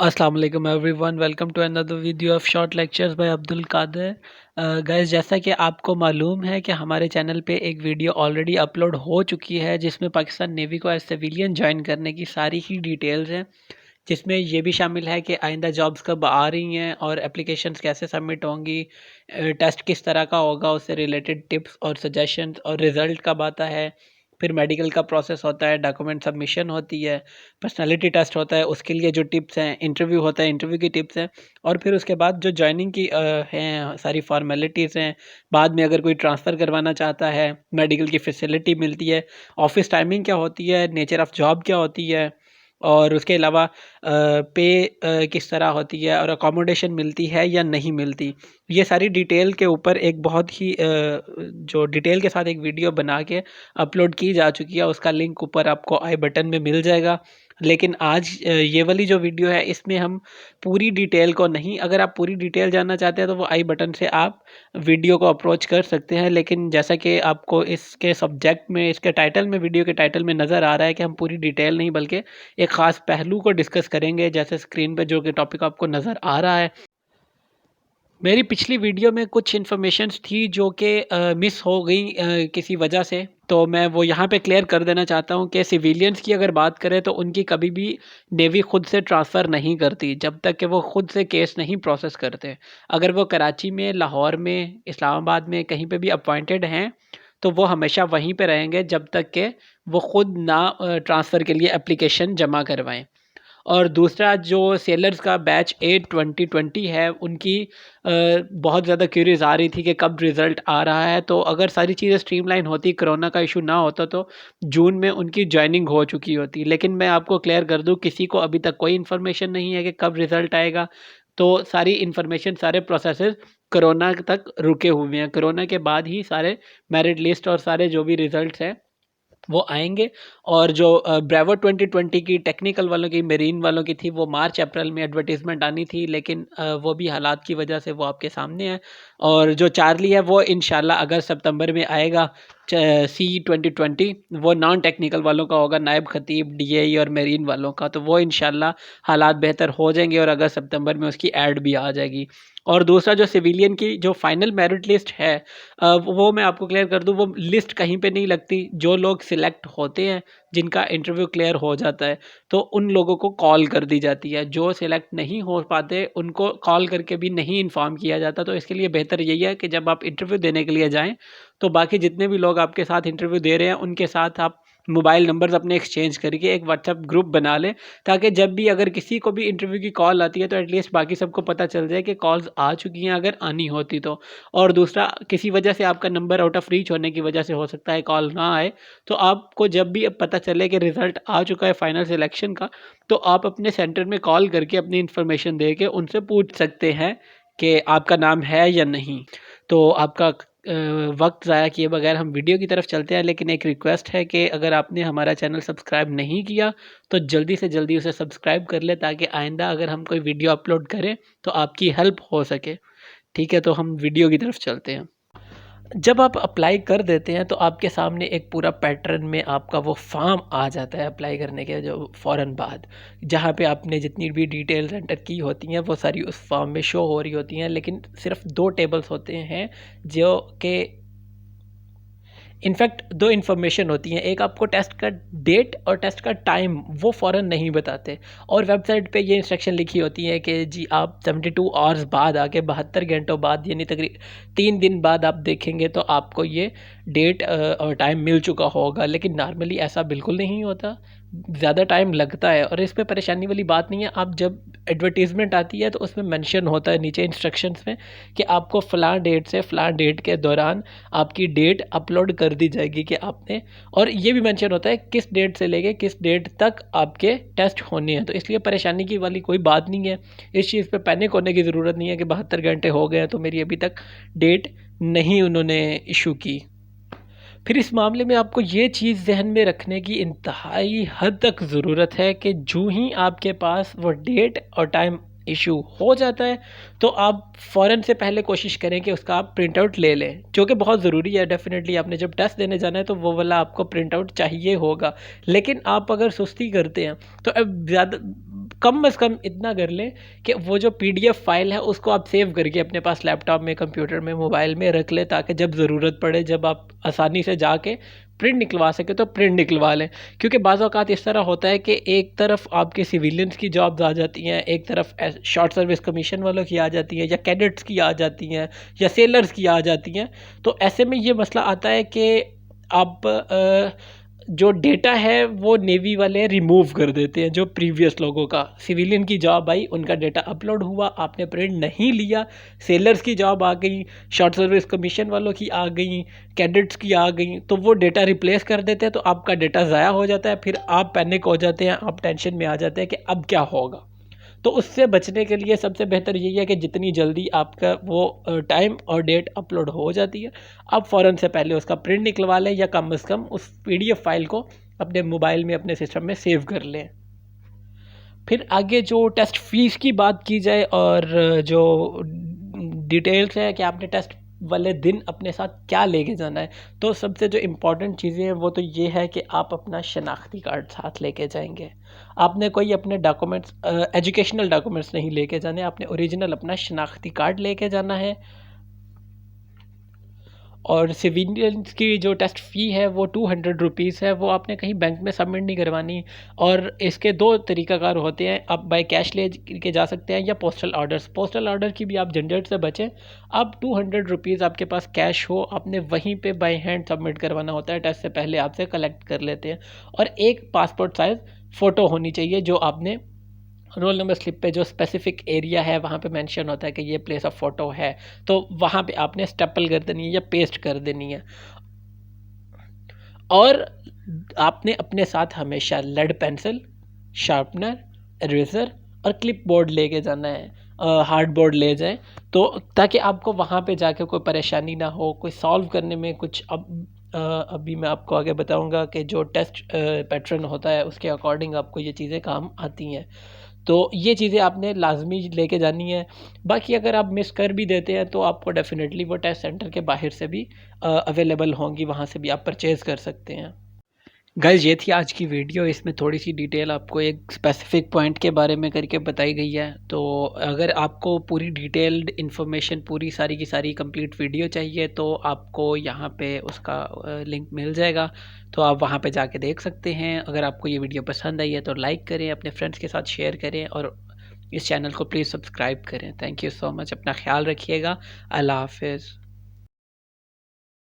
अस्सलाम वालेकुम everyone, welcome to another video of short lectures by Abdul Qadir. Guys, जैसा कि आपको मालूम है कि हमारे चैनल पे एक वीडियो ऑलरेडी अपलोड हो चुकी है जिसमें पाकिस्तान नेवी को एज सिविलियन ज्वाइन करने की सारी ही डिटेल्स हैं, जिसमें ये भी शामिल है कि आइंदा जॉब्स कब आ रही हैं और एप्लीकेशंस कैसे सबमिट होंगी, टेस्ट किस तरह का होगा, उससे रिलेटेड टिप्स और सजेशंस और रिज़ल्ट कब आता है, फिर मेडिकल का प्रोसेस होता है, डॉक्यूमेंट सबमिशन होती है, पर्सनालिटी टेस्ट होता है, उसके लिए जो टिप्स हैं, इंटरव्यू होता है, इंटरव्यू की टिप्स हैं, और फिर उसके बाद जो जॉइनिंग की हैं सारी फॉर्मेलिटीज़ हैं। बाद में अगर कोई ट्रांसफ़र करवाना चाहता है, मेडिकल की फैसिलिटी मिलती है, ऑफ़िस टाइमिंग क्या होती है, नेचर ऑफ़ जॉब क्या होती है, और उसके अलावा पे किस तरह होती है और अकोमोडेशन मिलती है या नहीं मिलती। ये सारी डिटेल के ऊपर एक बहुत ही जो डिटेल के साथ एक वीडियो बना के अपलोड की जा चुकी है, उसका लिंक ऊपर आपको आई बटन में मिल जाएगा। लेकिन आज ये वाली जो वीडियो है इसमें हम पूरी डिटेल को नहीं, अगर आप पूरी डिटेल जानना चाहते हैं तो वो आई बटन से आप वीडियो को अप्रोच कर सकते हैं। लेकिन जैसा कि आपको इसके सब्जेक्ट में, इसके टाइटल में, वीडियो के टाइटल में नज़र आ रहा है कि हम पूरी डिटेल नहीं बल्कि एक ख़ास पहलू को डिस्कस करेंगे, जैसे स्क्रीन पे जो कि टॉपिक आपको नज़र आ रहा है। मेरी पिछली वीडियो में कुछ इन्फॉर्मेशंस थी जो कि मिस हो गई किसी वजह से, तो मैं वो यहाँ पे क्लियर कर देना चाहता हूँ कि सिविलियंस की अगर बात करें तो उनकी कभी भी नेवी खुद से ट्रांसफ़र नहीं करती जब तक कि वो खुद से केस नहीं प्रोसेस करते। अगर वो कराची में, लाहौर में, इस्लामाबाद में कहीं पे भी अपॉइंटेड हैं तो वो हमेशा वहीं पे रहेंगे जब तक कि वो खुद ना ट्रांसफ़र के लिए एप्लीकेशन जमा करवाएं। और दूसरा जो सेलर्स का बैच 8 2020 है, उनकी बहुत ज़्यादा क्यूरीज आ रही थी कि कब रिज़ल्ट आ रहा है। तो अगर सारी चीज़ें स्ट्रीमलाइन होती, कोरोना का इशू ना होता, तो जून में उनकी जॉइनिंग हो चुकी होती। लेकिन मैं आपको क्लियर कर दूं, किसी को अभी तक कोई इन्फॉर्मेशन नहीं है कि कब रिज़ल्ट आएगा। तो सारी इन्फॉर्मेशन, सारे प्रोसेसेस कोरोना तक रुके हुए हैं। कोरोना के बाद ही सारे मेरिट लिस्ट और सारे जो भी रिज़ल्ट हैं वो आएँगे। और जो ब्रेवो 2020 की टेक्निकल वालों की, मेरीन वालों की थी, वो मार्च अप्रैल में एडवर्टाइज़मेंट आनी थी, लेकिन वो भी हालात की वजह से वो आपके सामने है। और जो चार्ली है वो इंशाल्लाह अगस्त सितंबर में आएगा। सी 2020 वो नॉन टेक्निकल वालों का होगा, नायब खतीब, डीएई और मेरीन वालों का। तो वो इंशाल्लाह हालात बेहतर हो जाएंगे और अगस्त सितंबर में उसकी ऐड भी आ जाएगी। और दूसरा जो सिविलियन की जो फाइनल मेरिट लिस्ट है, वो मैं आपको क्लियर कर दूं, वो लिस्ट कहीं पे नहीं लगती। जो लोग सिलेक्ट होते हैं, जिनका इंटरव्यू क्लियर हो जाता है, तो उन लोगों को कॉल कर दी जाती है। जो सिलेक्ट नहीं हो पाते उनको कॉल करके भी नहीं इन्फॉर्म किया जाता। तो इसके लिए बेहतर यही है कि जब आप इंटरव्यू देने के लिए जाएं तो बाकी जितने भी लोग आपके साथ इंटरव्यू दे रहे हैं उनके साथ आप मोबाइल नंबर्स अपने एक्सचेंज करके एक व्हाट्सएप ग्रुप बना लें, ताकि जब भी अगर किसी को भी इंटरव्यू की कॉल आती है तो एटलीस्ट बाकी सबको पता चल जाए कि कॉल्स आ चुकी हैं, अगर आनी होती तो। और दूसरा, किसी वजह से आपका नंबर आउट ऑफ रीच होने की वजह से हो सकता है कॉल ना आए, तो आपको जब भी अब पता चले कि रिज़ल्ट आ चुका है फाइनल सिलेक्शन का, तो आप अपने सेंटर में कॉल करके अपनी इन्फॉर्मेशन दे के उनसे पूछ सकते हैं कि आपका नाम है या नहीं। तो आपका वक्त ज़ाया किए बगैर हम वीडियो की तरफ चलते हैं। लेकिन एक रिक्वेस्ट है कि अगर आपने हमारा चैनल सब्सक्राइब नहीं किया तो जल्दी से जल्दी उसे सब्सक्राइब कर ले, ताकि आइंदा अगर हम कोई वीडियो अपलोड करें तो आपकी हेल्प हो सके। ठीक है, तो हम वीडियो की तरफ चलते हैं। जब आप अप्लाई कर देते हैं तो आपके सामने एक पूरा पैटर्न में आपका वो फॉर्म आ जाता है अप्लाई करने के जो फ़ौरन बाद, जहाँ पे आपने जितनी भी डिटेल्स एंटर की होती हैं वो सारी उस फॉर्म में शो हो रही होती हैं। लेकिन सिर्फ 2 टेबल्स होते हैं जो कि इनफैक्ट 2 इन्फॉर्मेशन होती हैं। एक आपको टेस्ट का डेट और टेस्ट का टाइम वो फ़ौरन नहीं बताते, और वेबसाइट पे ये इंस्ट्रक्शन लिखी होती है कि जी आप 72 आवर्स बाद आके 72 घंटों बाद, यानी तकरीबन 3 दिन बाद आप देखेंगे तो आपको ये डेट और टाइम मिल चुका होगा। लेकिन नॉर्मली ऐसा बिल्कुल नहीं होता, ज़्यादा टाइम लगता है। और इसमें परेशानी वाली बात नहीं है। आप जब एडवर्टीज़मेंट आती है तो उसमें मेंशन होता है नीचे इंस्ट्रक्शंस में कि आपको फ़लाँ डेट से फ़लाँ डेट के दौरान आपकी डेट अपलोड कर दी जाएगी कि आपने, और ये भी मेंशन होता है किस डेट से लेके किस डेट तक आपके टेस्ट होने हैं। तो इसलिए परेशानी की वाली कोई बात नहीं है। इस चीज़ पे पैनिक होने की ज़रूरत नहीं है कि 72 घंटे हो गए हैं तो मेरी अभी तक डेट नहीं उन्होंने इशू की। फिर इस मामले में आपको ये चीज़ ज़हन में रखने की इंतहाई हद तक ज़रूरत है कि जो ही आपके पास वो डेट और टाइम इशू हो जाता है तो आप फ़ौरन से पहले कोशिश करें कि उसका आप प्रिंट आउट ले लें, जो कि बहुत ज़रूरी है। डेफ़िनेटली आपने जब टेस्ट देने जाना है तो वो वाला आपको प्रिंट आउट चाहिए होगा। लेकिन आप अगर सुस्ती करते हैं तो अब ज़्यादा कम से कम इतना कर लें कि वो जो पीडीएफ फाइल है उसको आप सेव करके अपने पास लैपटॉप में, कंप्यूटर में, मोबाइल में रख लें, ताकि जब ज़रूरत पड़े, जब आप आसानी से जाके प्रिंट निकलवा सके तो प्रिंट निकलवा लें। क्योंकि बाज़ औक़ात इस तरह होता है कि एक तरफ आपके सिविलियंस की जॉब्स आ जाती हैं, एक तरफ शॉर्ट सर्विस कमीशन वालों की आ जाती है, या कैडेट्स की आ जाती हैं, या सेलर्स की आ जाती हैं। तो ऐसे में ये मसला आता है कि आप जो डेटा है वो नेवी वाले रिमूव कर देते हैं, जो प्रीवियस लोगों का सिविलियन की जॉब आई, उनका डेटा अपलोड हुआ, आपने प्रिंट नहीं लिया, सेलर्स की जॉब आ गई, शॉर्ट सर्विस कमीशन वालों की आ गई, कैडेट्स की आ गई, तो वो डेटा रिप्लेस कर देते हैं, तो आपका डेटा ज़ाया हो जाता है। फिर आप पैनिक हो जाते हैं, आप टेंशन में आ जाते हैं कि अब क्या होगा। तो उससे बचने के लिए सबसे बेहतर यही है कि जितनी जल्दी आपका वो टाइम और डेट अपलोड हो जाती है, आप फ़ौरन से पहले उसका प्रिंट निकलवा लें, या कम से कम उस पीडीएफ फाइल को अपने मोबाइल में, अपने सिस्टम में सेव कर लें। फिर आगे जो टेस्ट फ़ीस की बात की जाए, और जो डिटेल्स है कि आपने टेस्ट वाले दिन अपने साथ क्या लेके जाना है, तो सबसे जो इम्पोर्टेंट चीज़ें हैं वो तो ये है कि आप अपना शनाख्ती कार्ड साथ लेके जाएंगे। आपने कोई अपने डॉक्यूमेंट्स, एजुकेशनल डॉक्यूमेंट्स नहीं लेके जाने, आपने ओरिजिनल अपना शनाख्ती कार्ड लेके जाना है। और सिविलियंस की जो टेस्ट फ़ी है वो 200 रुपीज़ है, वो आपने कहीं बैंक में सबमिट नहीं करवानी। और इसके दो तरीक़ाकार होते हैं, आप बाय कैश ले के जा सकते हैं, या पोस्टल ऑर्डर्स। पोस्टल ऑर्डर की भी आप झंझट से बचें। अब 200 रुपीज़ आपके पास कैश हो, आपने वहीं पे बाय हैंड सबमिट करवाना होता है, टेस्ट से पहले आपसे कलेक्ट कर लेते हैं। और एक पासपोर्ट साइज़ फ़ोटो होनी चाहिए, जो आपने रोल नंबर स्लिप पे जो स्पेसिफिक एरिया है वहाँ पे मेंशन होता है कि ये प्लेस ऑफ फ़ोटो है, तो वहाँ पे आपने स्टेपल कर देनी है या पेस्ट कर देनी है। और आपने अपने साथ हमेशा लेड पेंसिल, शार्पनर, इरेज़र और क्लिप बोर्ड लेके जाना है। हार्ड बोर्ड ले जाएं, तो ताकि आपको वहाँ पे जाके कोई परेशानी ना हो, कोई सॉल्व करने में कुछ। अभी मैं आपको आगे बताऊंगा कि जो टेस्ट पैटर्न होता है उसके अकॉर्डिंग आपको ये चीज़ें काम आती हैं। तो ये चीज़ें आपने लाजमी लेके जानी है। बाकी अगर आप मिस कर भी देते हैं तो आपको डेफिनेटली वो टेस्ट सेंटर के बाहर से भी अवेलेबल होंगी, वहाँ से भी आप परचेज़ कर सकते हैं। गाइस, ये थी आज की वीडियो। इसमें थोड़ी सी डिटेल आपको एक स्पेसिफिक पॉइंट के बारे में करके बताई गई है। तो अगर आपको पूरी डिटेल्ड इन्फॉर्मेशन, पूरी सारी की सारी कंप्लीट वीडियो चाहिए, तो आपको यहाँ पे उसका लिंक मिल जाएगा, तो आप वहाँ पे जाके देख सकते हैं। अगर आपको ये वीडियो पसंद आई है तो लाइक करें, अपने फ्रेंड्स के साथ शेयर करें, और इस चैनल को प्लीज़ सब्सक्राइब करें। Thank you so much. अपना ख्याल रखिएगा। अल्लाह हाफिज़।